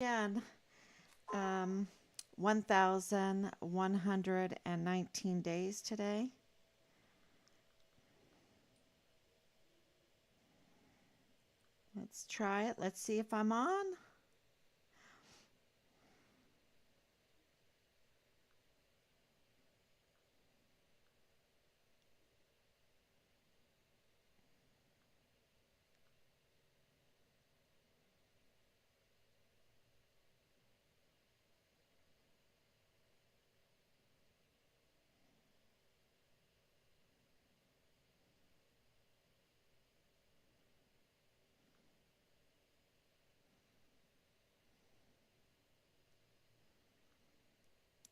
Again, um, 1,119 days today. Let's try it. Let's see if I'm on.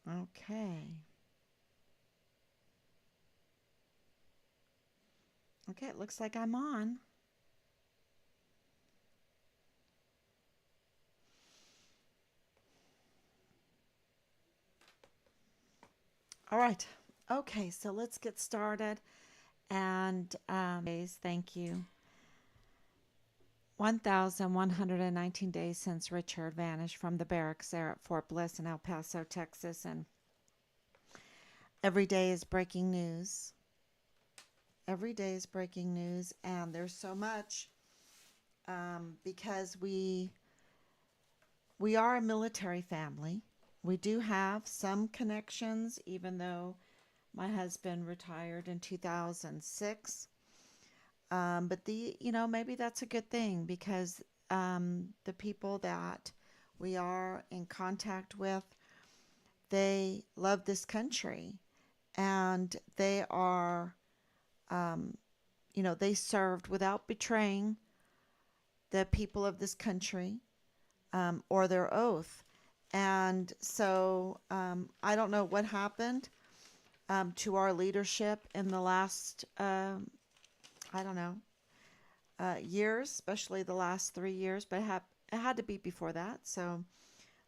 Okay. Okay, it looks like I'm on. All right. Okay, so let's get started. And thank you. 1,119 days since Richard vanished from the barracks there at Fort Bliss in El Paso, Texas. And every day is breaking news. Every day is breaking news. And there's so much because we are a military family. We do have some connections, even though my husband retired in 2006. But maybe that's a good thing because the people that we are in contact with, they love this country and they are, um, they served without betraying the people of this country or their oath. And so I don't know what happened to our leadership in the last, I don't know, years, especially the last 3 years, but it had to be before that. So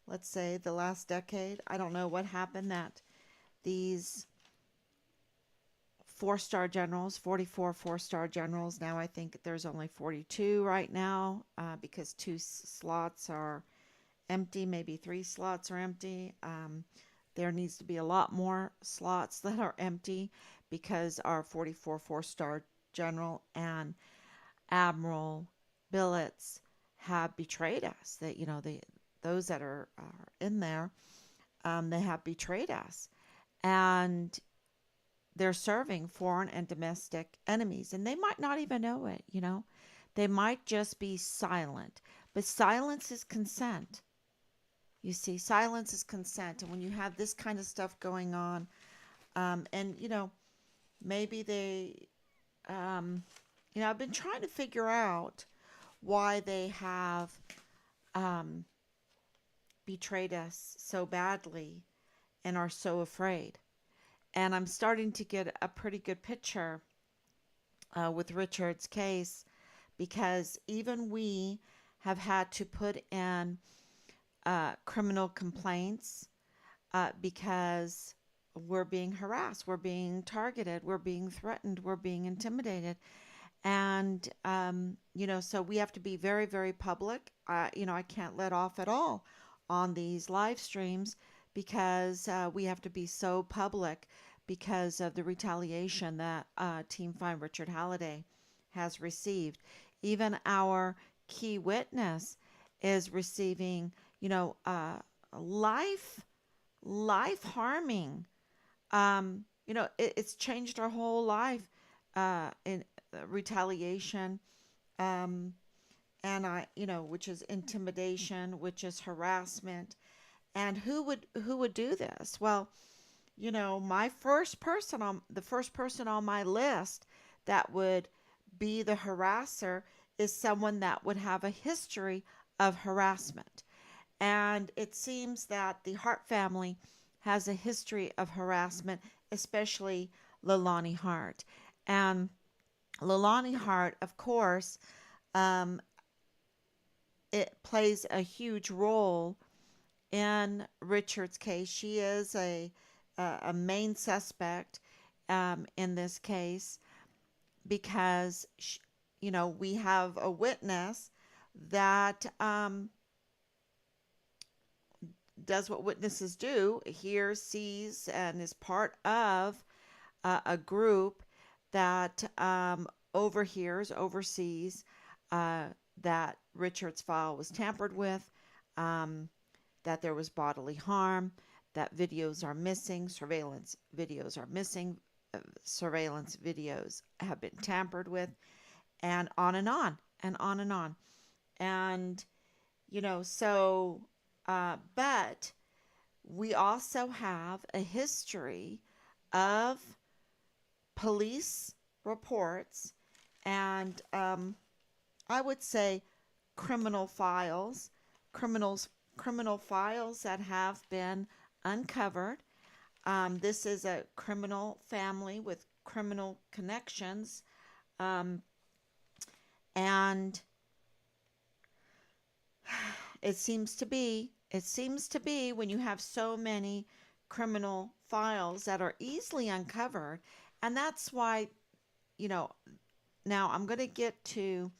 let's say the last decade. I don't know what happened that these four-star generals, 44 four-star generals, now I think there's only 42 right now because two slots are empty, maybe three slots are empty. There needs to be a lot more slots that are empty because our 44 four-star general and Admiral Billets have betrayed us. That those that are in there, they have betrayed us, and they're serving foreign and domestic enemies, and they might not even know it. They might just be silent, but silence is consent. You see, silence is consent. And when you have this kind of stuff going on, and maybe um, I've been trying to figure out why they have um, betrayed us so badly and are so afraid. And I'm starting to get a pretty good picture with Richard's case because even we have had to put in criminal complaints because we're being harassed, we're being targeted, we're being threatened, we're being intimidated. And, so we have to be very, very public. I can't let off at all on these live streams because we have to be so public because of the retaliation that Team Find Richard Halliday has received. Even our key witness is receiving, life life harming. It's changed our whole life in retaliation, um, and which is intimidation, which is harassment. And who would do this? Well, my first person on my list that would be the harasser is someone that would have a history of harassment. And it seems that the Hart family has a history of harassment, especially Leilani Hart. And Leilani Hart, of course, um, it plays a huge role in Richard's case. She is a main suspect in this case because we have a witness that does what witnesses do, hears, sees, and is part of a group that overhears, oversees uh, that Richard's file was tampered with, um, that there was bodily harm, that videos are missing, surveillance videos are missing, surveillance videos have been tampered with, and on and on and on and on. And, but we also have a history of police reports and I would say criminal files, criminals, criminal files that have been uncovered. This is a criminal family with criminal connections, um, and it seems to be when you have so many criminal files that are easily uncovered, and that's why you know now I'm going to get to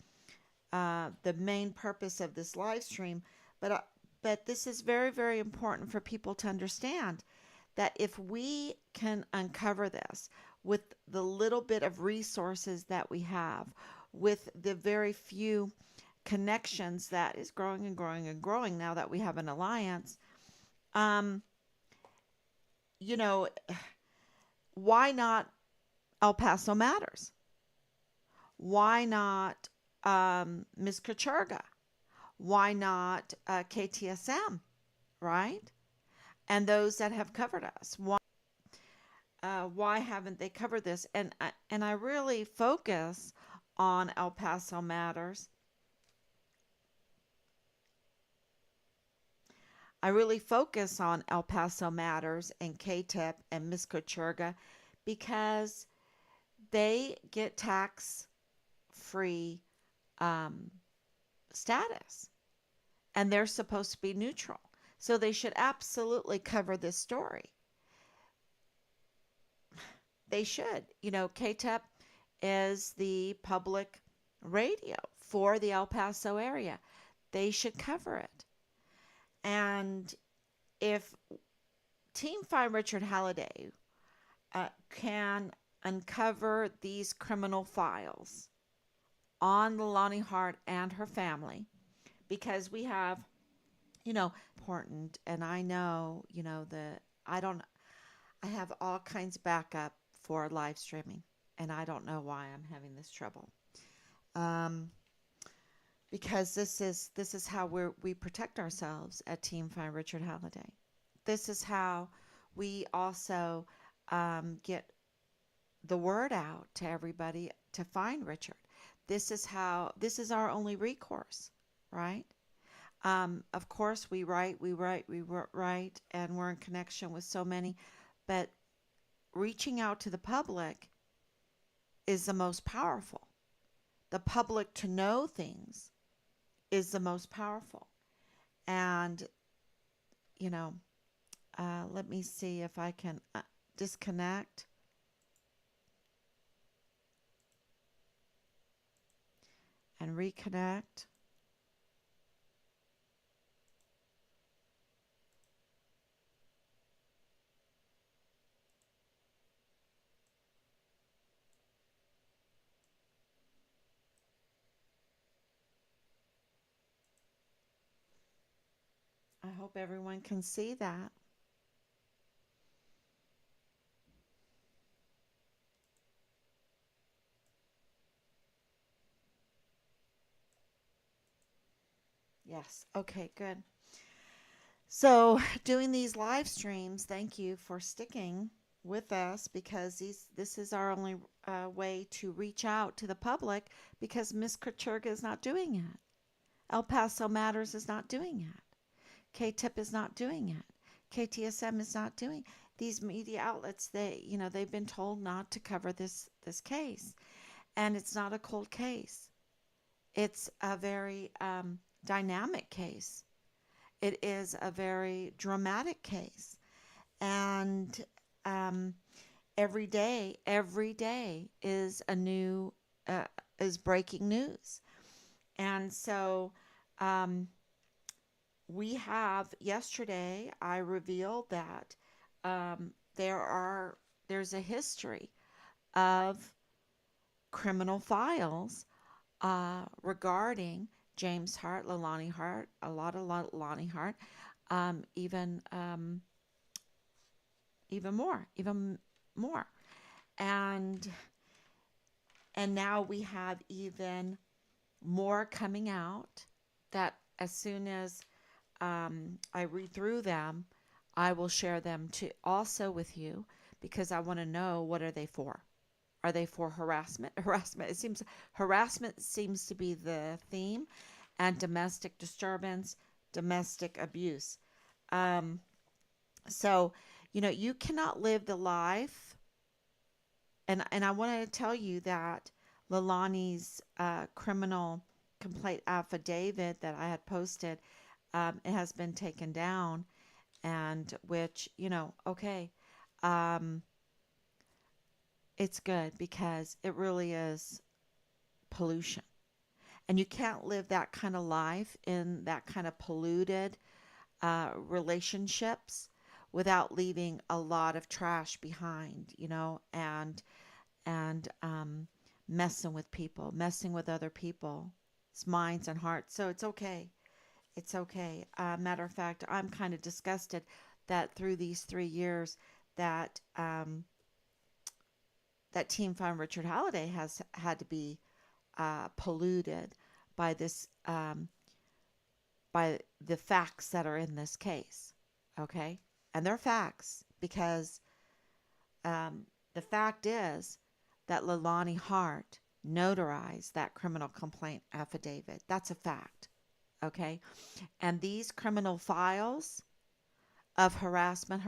the main purpose of this live stream, but uh, but this is very, very important for people to understand that if we can uncover this with the little bit of resources that we have, with the very few connections that is growing and growing and growing now that we have an alliance, um, you know, why not El Paso Matters? Why not Ms. Kachurga? Why not KTSM, right? And those that have covered us. Why haven't they covered this? And I really focus on El Paso Matters. I really focus on El Paso Matters and KTIP and Miss Kachurga because they get tax-free um, status, and they're supposed to be neutral. So they should absolutely cover this story. They should. KTEP is the public radio for the El Paso area. They should cover it. And if Team Find Richard Halliday can uncover these criminal files on the Lonnie Hart and her family, because we have, important, and I know, I have all kinds of backup for live streaming, and I don't know why I'm having this trouble. Because this is how we protect ourselves at Team Find Richard Halliday. This is how we also get the word out to everybody to find Richard. This is our only recourse, right? Of course, we write, and we're in connection with so many, but reaching out to the public is the most powerful. The public to know things is the most powerful. And, let me see if I can disconnect. And reconnect. I hope everyone can see that. Yes. Okay, good. So, doing these live streams, thank you for sticking with us, because this is our only way to reach out to the public, because Miss Kachurga is not doing it. El Paso Matters is not doing it. KTIP is not doing it. KTSM is not doing. These media outlets, they've been told not to cover this case, and it's not a cold case. It's a very dynamic case. It is a very dramatic case, and every day is a new is breaking news, and so we have yesterday I revealed that um, there's a history of criminal files regarding James Hart, Leilani Hart, a lot of Leilani Hart, um, even um, even more, and now we have even more coming out that as soon as I read through them, I will share them to also with you because I want to know what are they for. Are they for harassment? Harassment seems to be the theme, and domestic disturbance, domestic abuse. Um, so, you cannot live the life, and I want to tell you that Lalani's criminal complaint affidavit that I had posted, it has been taken down, and which okay, um, it's good because it really is pollution. And you can't live that kind of life in that kind of polluted relationships without leaving a lot of trash behind, and messing with people, messing with other people's minds and hearts. So it's okay. It's okay. Matter of fact, I'm kind of disgusted that through these 3 years that that Team Farm Richard Halliday has had to be polluted by this by the facts that are in this case. Okay, and they're facts because um, the fact is that Leilani Hart notarized that criminal complaint affidavit. That's a fact. Okay, and these criminal files of harassment,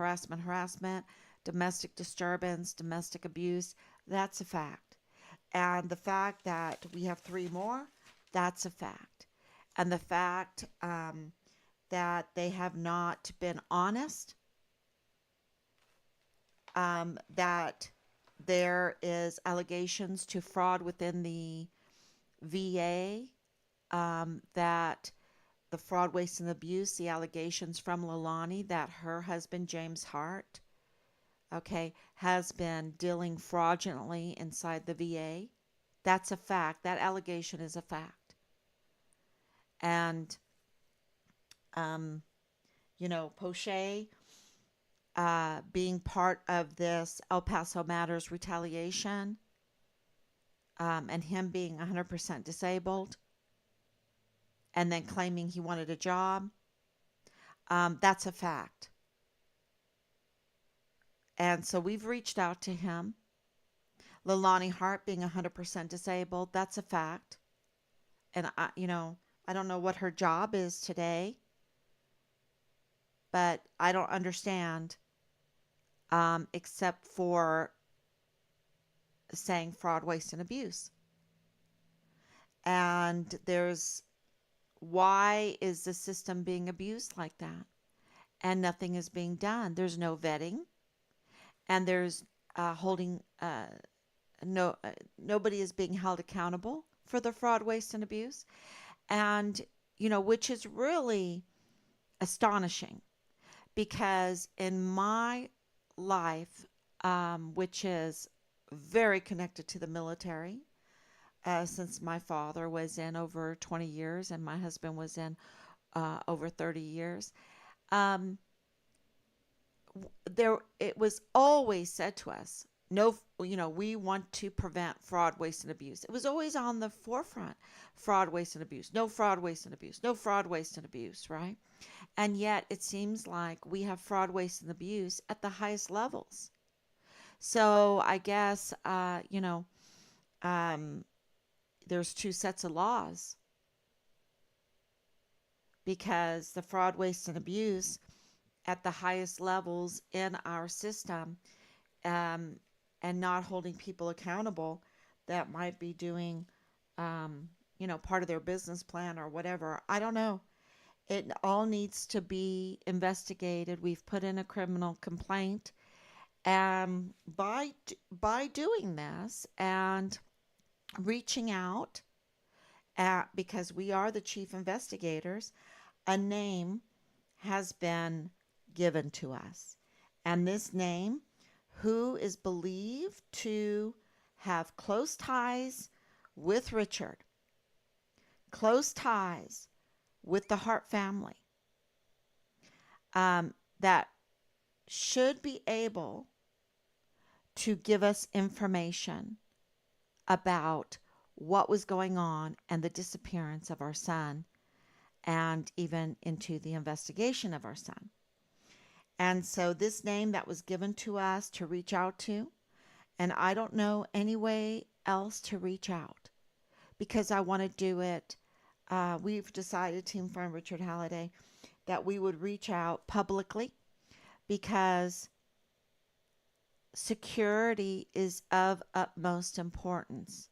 domestic disturbance, domestic abuse, that's a fact. And the fact that we have three more, that's a fact. And the fact that they have not been honest, that there is allegations to fraud within the VA, that the fraud, waste, and abuse, the allegations from Leilani that her husband, James Hart, okay, has been dealing fraudulently inside the VA. That's a fact. That allegation is a fact. And, um, Poche being part of this El Paso Matters retaliation, and him being 100% disabled and then claiming he wanted a job, that's a fact. And so we've reached out to him. Leilani Hart being 100% disabled, that's a fact. And I don't know what her job is today, but I don't understand, except for saying fraud, waste, and abuse. And why is the system being abused like that? And nothing is being done. There's no vetting, and there's holding no nobody is being held accountable for the fraud, waste, and abuse, and which is really astonishing because in my life, which is very connected to the military, since my father was in over 20 years and my husband was in over 30 years, um, there it was always said to us, no, we want to prevent fraud, waste, and abuse. It was always on the forefront: fraud, waste, and abuse. No fraud, waste, and abuse. No fraud, waste, and abuse. Right? And yet it seems like we have fraud, waste, and abuse at the highest levels. So I guess um, there's two sets of laws because the fraud, waste, and abuse at the highest levels in our system, um, and not holding people accountable that might be doing, part of their business plan or whatever. I don't know. It all needs to be investigated. We've put in a criminal complaint, and by doing this and reaching out because we are the chief investigators, a name has been given to us. And this name, who is believed to have close ties with Richard, close ties with the Hart family, that should be able to give us information about what was going on and the disappearance of our son, and even into the investigation of our son. And so this name that was given to us to reach out to, and I don't know any way else to reach out because I want to do it. We've decided, Team Friend Richard Halliday, that we would reach out publicly because security is of utmost importance.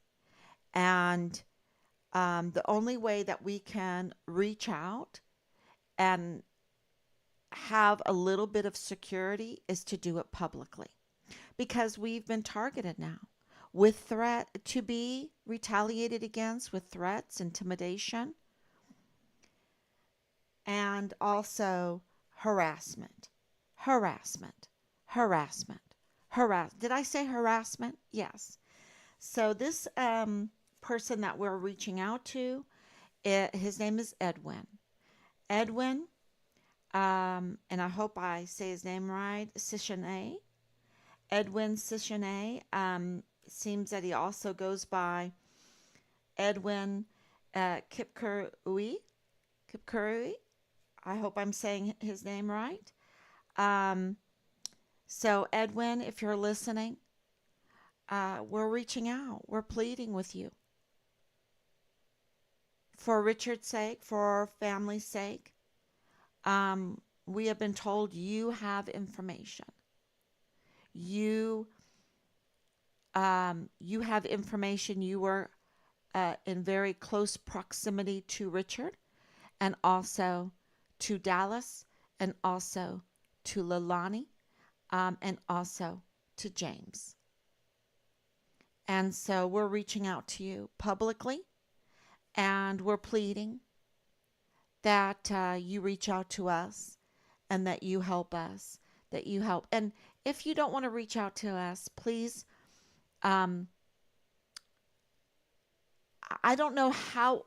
And the only way that we can reach out and have a little bit of security is to do it publicly, because we've been targeted now with threat to be retaliated against with threats, intimidation, and also harassment. Did I say harassment? Yes. So this person that we're reaching out to, his name is Edwin. Edwin, and I hope I say his name right, Sitienei. Edwin Sitienei. Seems that he also goes by Edwin Kipkirui. I hope I'm saying his name right. So Edwin, if you're listening, we're reaching out. We're pleading with you. For Richard's sake, for our family's sake, we have been told you have information. You have information. You were in very close proximity to Richard, and also to Dallas, and also to Leilani, and also to James. And so we're reaching out to you publicly, and we're pleading that you reach out to us and that you help us, that you help. And if you don't want to reach out to us, please, I don't know how,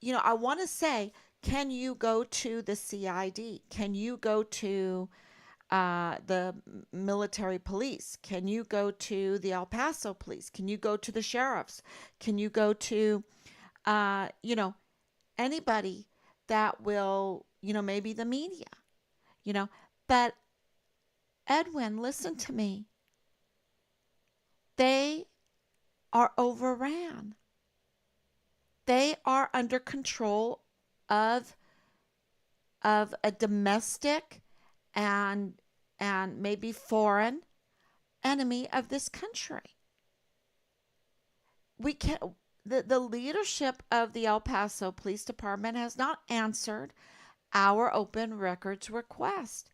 I want to say, can you go to the CID? Can you go to the military police? Can you go to the El Paso police? Can you go to the sheriffs? Can you go to, anybody that will, maybe the media, but Edwin, listen to me. They are overran. They are under control of a domestic and maybe foreign enemy of this country. We can't. The leadership of the El Paso Police Department has not answered our open records request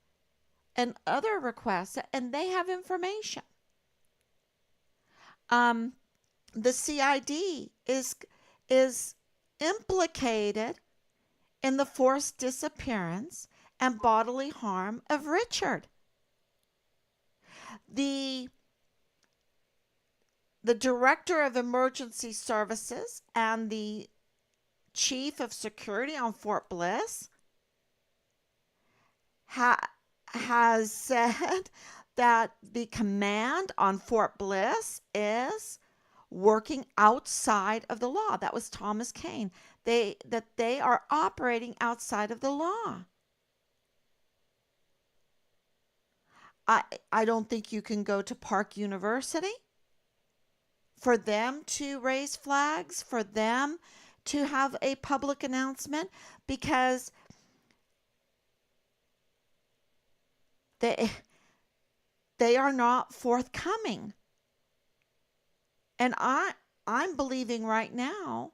and other requests, and they have information. The CID is implicated in the forced disappearance and bodily harm of Richard. The director of emergency services and the chief of security on Fort Bliss has said that the command on Fort Bliss is working outside of the law. That was Thomas Kane. That they are operating outside of the law. I don't think you can go to Park University for them to raise flags, for them to have a public announcement, because they are not forthcoming. And I'm believing right now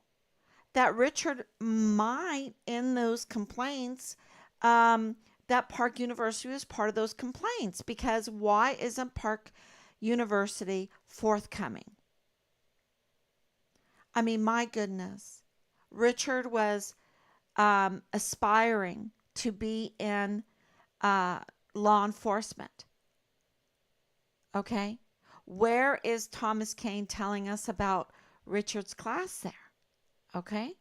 that Richard might, in those complaints, that Park University was part of those complaints, because why isn't Park University forthcoming? My goodness. Richard was aspiring to be in uh, law enforcement. Okay? Where is Thomas Kane telling us about Richard's class there? Okay?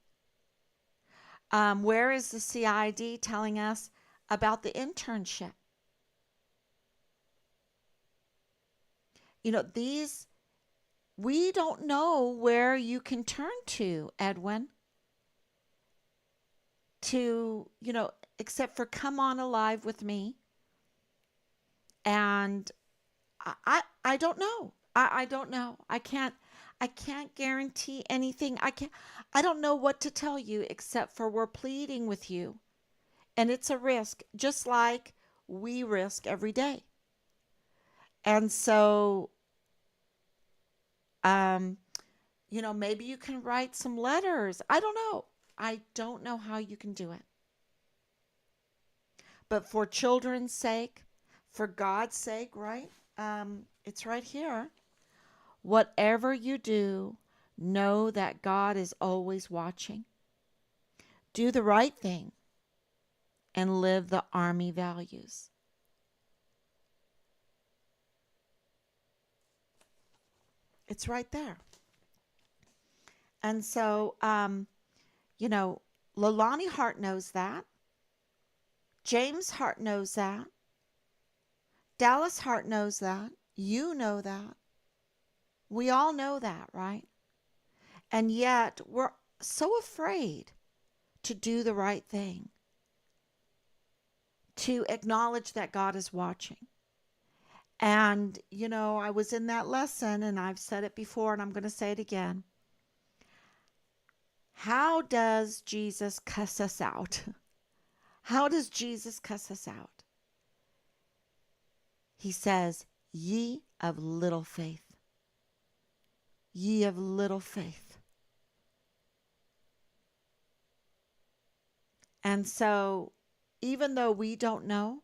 Where is the CID telling us about the internship? These, we don't know where you can turn to, Edwin, to, except for come on alive with me. And I don't know. I don't know. I can't guarantee anything. I don't know what to tell you except for we're pleading with you. And it's a risk, just like we risk every day. And so um maybe you can write some letters. I don't know. I don't know how you can do it. But for children's sake, for God's sake, right? It's right here. Whatever you do, know that God is always watching. Do the right thing and live the Army values. It's right there. And so, Lalani Hart knows that. James Hart knows that. Dallas Hart knows that. You know that. We all know that, right? And yet, we're so afraid to do the right thing, to acknowledge that God is watching. And, I was in that lesson, and I've said it before, and I'm going to say it again. How does Jesus cuss us out? How does Jesus cuss us out? He says, ye of little faith. Ye of little faith. And so, even though we don't know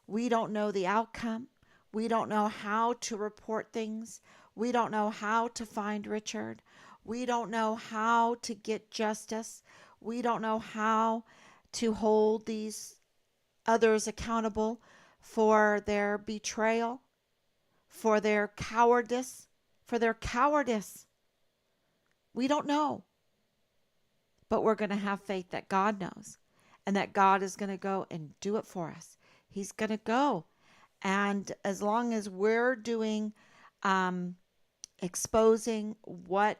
the outcome, we don't know how to report things, we don't know how to find Richard, we don't know how to get justice, we don't know how to hold these others accountable for their betrayal, for their cowardice, We don't know. But we're going to have faith that God knows and that God is going to go and do it for us. He's going to go. And as long as we're doing, exposing what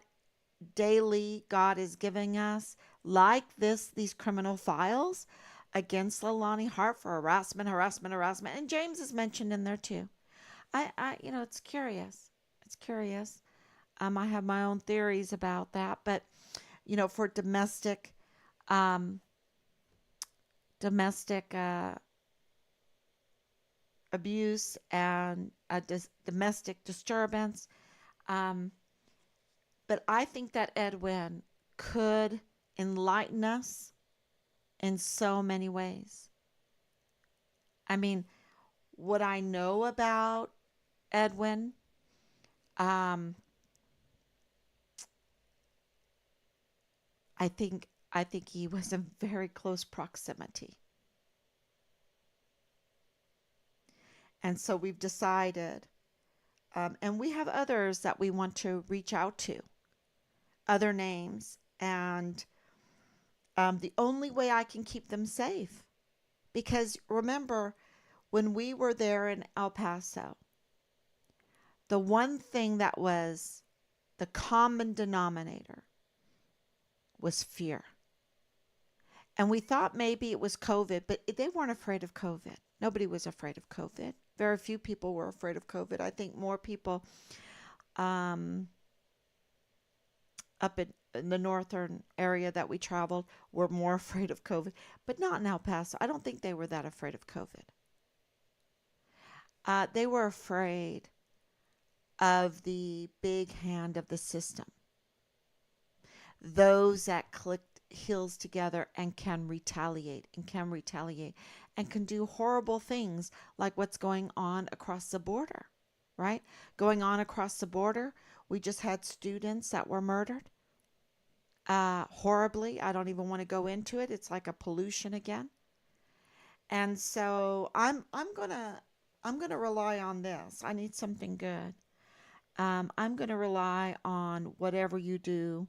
daily God is giving us, like these criminal files against Lalani Hart for harassment, and James is mentioned in there too. It's curious. It's curious. I have my own theories about that, but for domestic abuse and domestic disturbance. But I think that Edwin could enlighten us in so many ways. I mean, what I know about Edwin, I think he was in very close proximity. And so we've decided, and we have others that we want to reach out to, other names. And the only way I can keep them safe, because remember, when we were there in El Paso, the one thing that was the common denominator was fear. And we thought maybe it was COVID, but they weren't afraid of COVID. Nobody was afraid of COVID. Very few people were afraid of COVID. I think more people up in the northern area that we traveled were more afraid of COVID, but not in El Paso. I don't think they were that afraid of COVID. They were afraid of the big hand of the system. Those that click heels together and can retaliate and can do horrible things like what's going on across the border, right? Going on across the border, we just had students that were murdered horribly. I don't even want to go into it. It's like a pollution again. And so I'm gonna rely on this. I need something good. I'm gonna rely on whatever you do.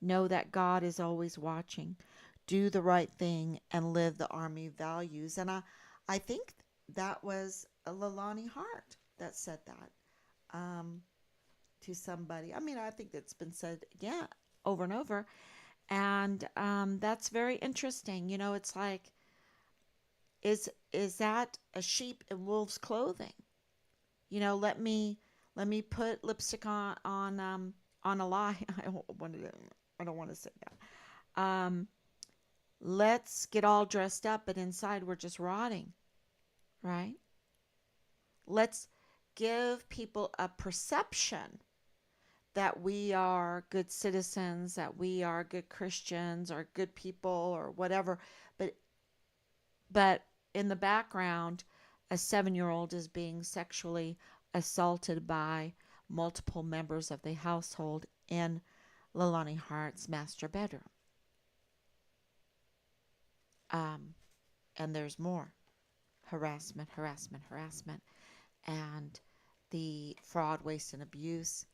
Know that God is always watching. Do the right thing and live the Army values. And I think that was Lalani Hart that said that to somebody. I mean, I think that's been said again over and over. And that's very interesting. It's like, is that a sheep in wolf's clothing? Let me put lipstick on a lie. I don't want to say that. Let's get all dressed up, but inside we're just rotting, right? Let's give people a perception that we are good citizens, that we are good Christians or good people or whatever, but but in the background, a 7-year-old is being sexually assaulted by multiple members of the household in Lalani Hart's master bedroom. Um, and there's more harassment, harassment, harassment, and the fraud, waste, and abuse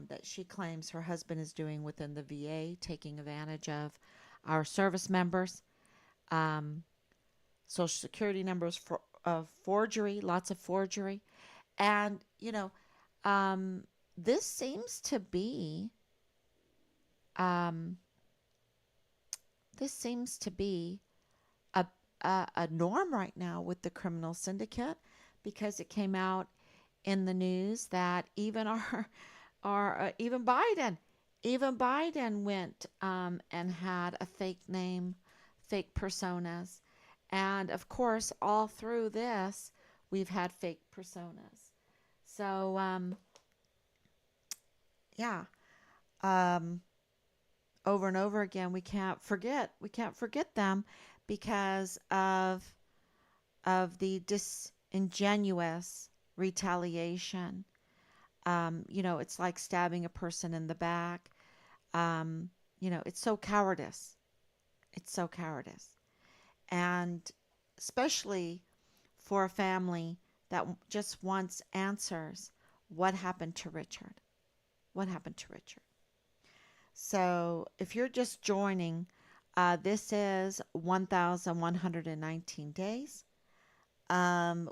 that she claims her husband is doing within the VA, taking advantage of our service members. Um, Social security numbers for forgery, lots of forgery, and um, this seems to be um, this seems to be a, a norm right now with the criminal syndicate, because it came out in the news that even even Biden went and had a fake name, fake personas, and of course all through this we've had fake personas. So yeah, um, over and over again we can't forget them because of the disingenuous retaliation. It's like stabbing a person in the back. It's so cowardice. It's so cowardice. And especially for a family that just wants answers. What happened to Richard? What happened to Richard? So if you're just joining, this is 1,119 days.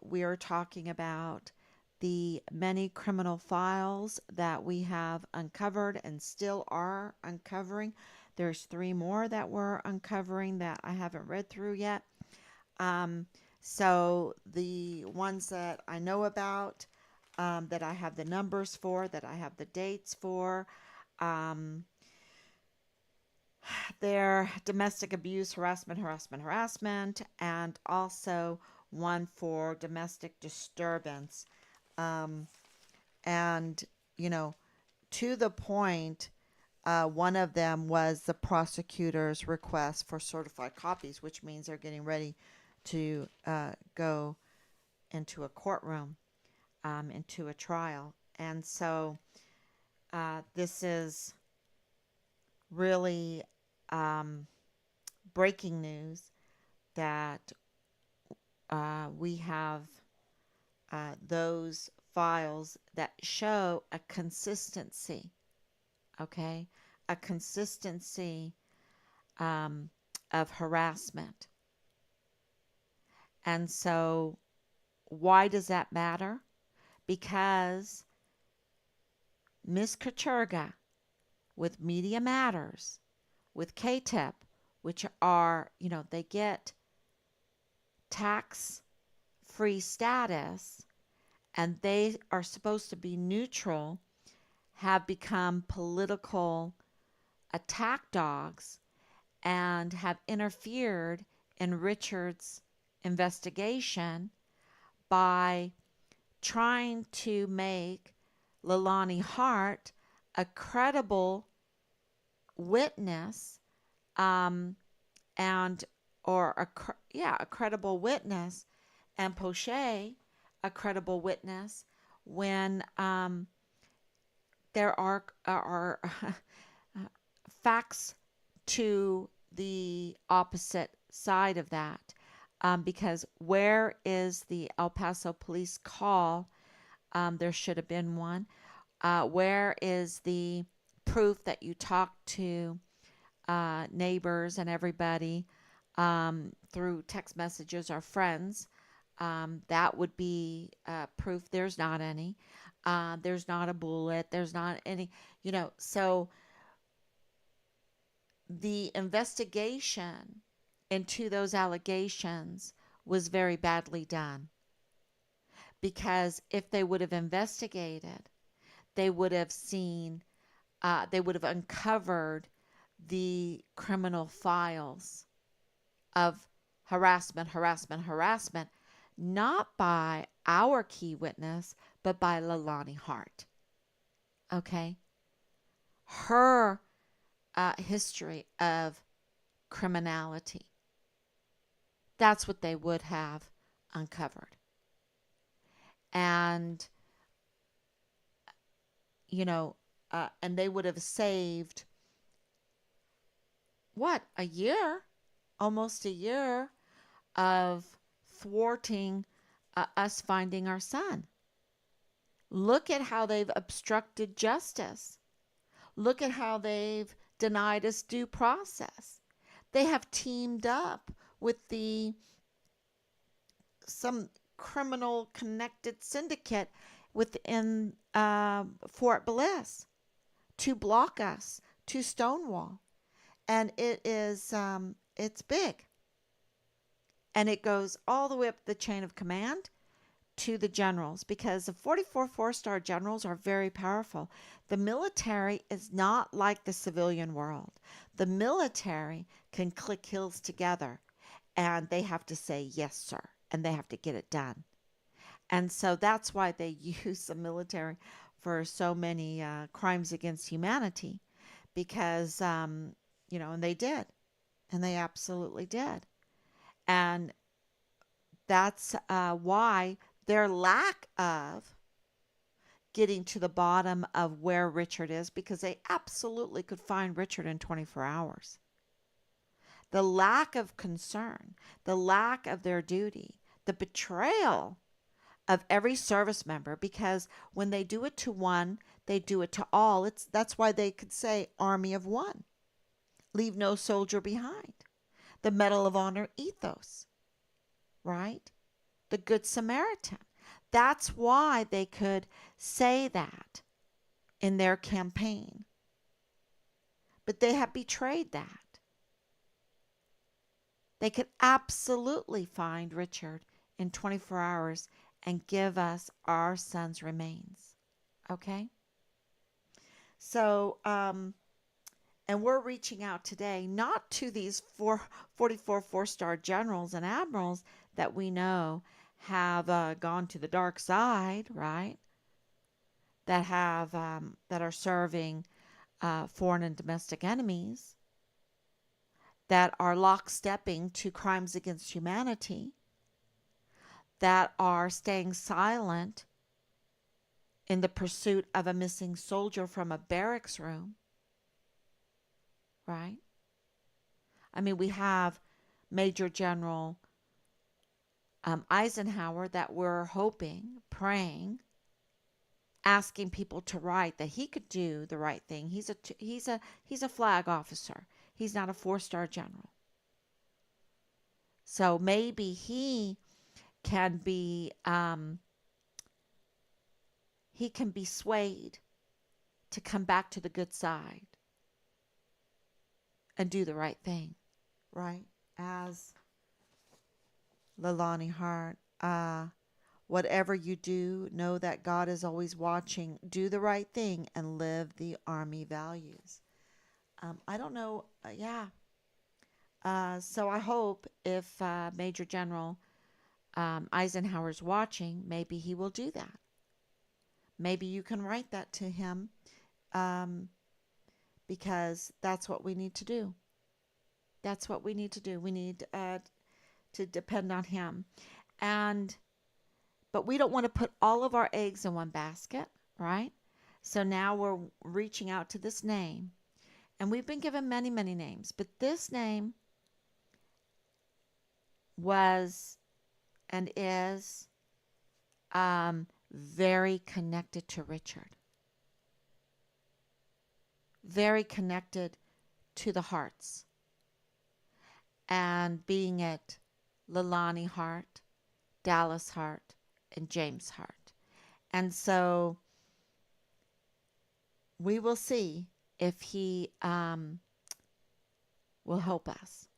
We are talking about the many criminal files that we have uncovered and still are uncovering. There's 3 more that we're uncovering that I haven't read through yet. Um, so the ones that I know about, that I have the numbers for, that I have the dates for, um, they're domestic abuse, harassment, harassment, harassment, and also one for domestic disturbance. Um, and, you know, to the point, one of them was the prosecutor's request for certified copies, which means they're getting ready to go into a courtroom, into a trial. And so this is really um, breaking news that we have those files that show a consistency, okay? A consistency um, of harassment. And so, why does that matter? Because Miss Katurga with Media Matters, with KTIP, which are, they get tax free status and they are supposed to be neutral, have become political attack dogs and have interfered in Richard's investigation by trying to make Lalani Hart a credible witness, um, and or a credible witness, and Poche a credible witness when there are facts to the opposite side of that. because where is the El Paso police call? There should have been one. Where is the proof that you talked to neighbors and everybody through text messages or friends? That would be proof. There's not any. There's not a bullet. There's not any, so the investigation into those allegations was very badly done, because if they would have investigated, they would have seen, they would have uncovered the criminal files of harassment, harassment, harassment, not by our key witness, but by Leilani Hart. Okay? Her history of criminality. That's what they would have uncovered. And, and they would have saved, what, a year? Almost a year of thwarting us finding our son. Look at how they've obstructed justice. Look at how they've denied us due process. They have teamed up with some criminal connected syndicate within Fort Bliss to block us, to stonewall. And it's big. And it goes all the way up the chain of command to the generals, because the 44 four-star generals are very powerful. The military is not like the civilian world. The military can click heels together, and they have to say, yes, sir, and they have to get it done. And so that's why they use the military for so many crimes against humanity, because, and they did. And they absolutely did. And that's why their lack of getting to the bottom of where Richard is, because they absolutely could find Richard in 24 hours. The lack of concern, the lack of their duty, the betrayal of every service member, because when they do it to one, they do it to all. That's why they could say Army of One. Leave no soldier behind. The Medal of Honor ethos, right? The Good Samaritan. That's why they could say that in their campaign. But they have betrayed that. They could absolutely find Richard in 24 hours and give us our son's remains. Okay? So, and we're reaching out today not to these 44 four-star generals and admirals that we know have gone to the dark side, right? That have that are serving foreign and domestic enemies, that are lockstepping to crimes against humanity, that are staying silent in the pursuit of a missing soldier from a barracks room, right? I mean, we have Major General Eisenhower that we're hoping, praying, asking people to write that he could do the right thing. He's a flag officer. He's not a four-star general. So maybe he can be swayed to come back to the good side and do the right thing, right? As Leilani Hart, whatever you do, know that God is always watching. Do the right thing and live the Army values. I don't know. So I hope if Major General Eisenhower's watching, maybe he will do that. Maybe you can write that to him, because that's what we need to do. That's what we need to do. We need to depend on him. But we don't want to put all of our eggs in one basket, right? So now we're reaching out to this name. And we've been given many, many names. But this name, was and is very connected to Richard, very connected to the Harts, and being it Leilani Hart, Dallas Hart, and James Hart. And so we will see if he will help us.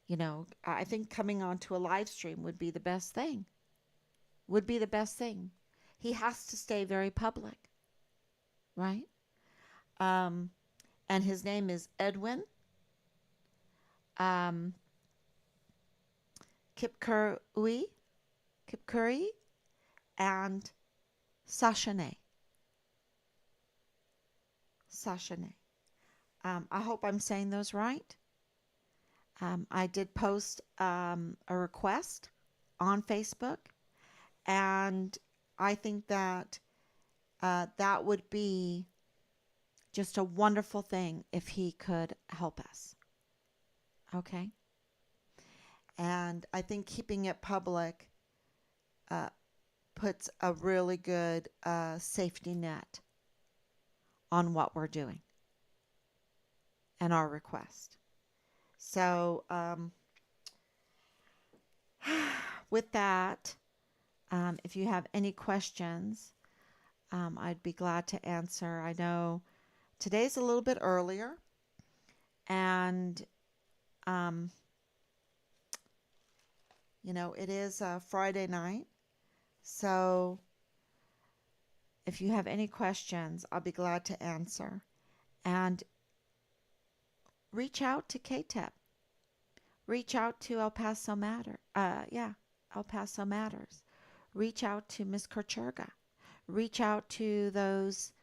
You know, I think coming onto a live stream would be the best thing. Would be the best thing. He has to stay very public, right? Um, and his name is Edwin um, Kipkirui, Kipkirui, and Sitienei. Sitienei. I hope I'm saying those right. I did post a request on Facebook, and I think that that would be just a wonderful thing if he could help us. Okay? And I think keeping it public uh, puts a really good safety net on what we're doing and our request. So, with that, if you have any questions, I'd be glad to answer. I know today's a little bit earlier, and you know, it is a Friday night. So if you have any questions, I'll be glad to answer. And reach out to KTEP. Reach out to El Paso El Paso Matters. Reach out to Miss Korcherga. Reach out to those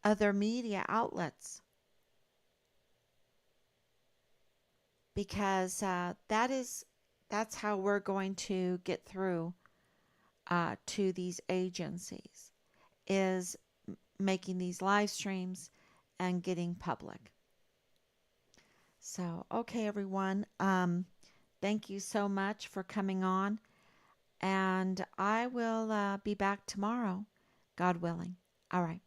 other media outlets, because that's how we're going to get through to these agencies, is making these live streams and getting public. So, okay, everyone. Thank you so much for coming on. And I will be back tomorrow, God willing. All right.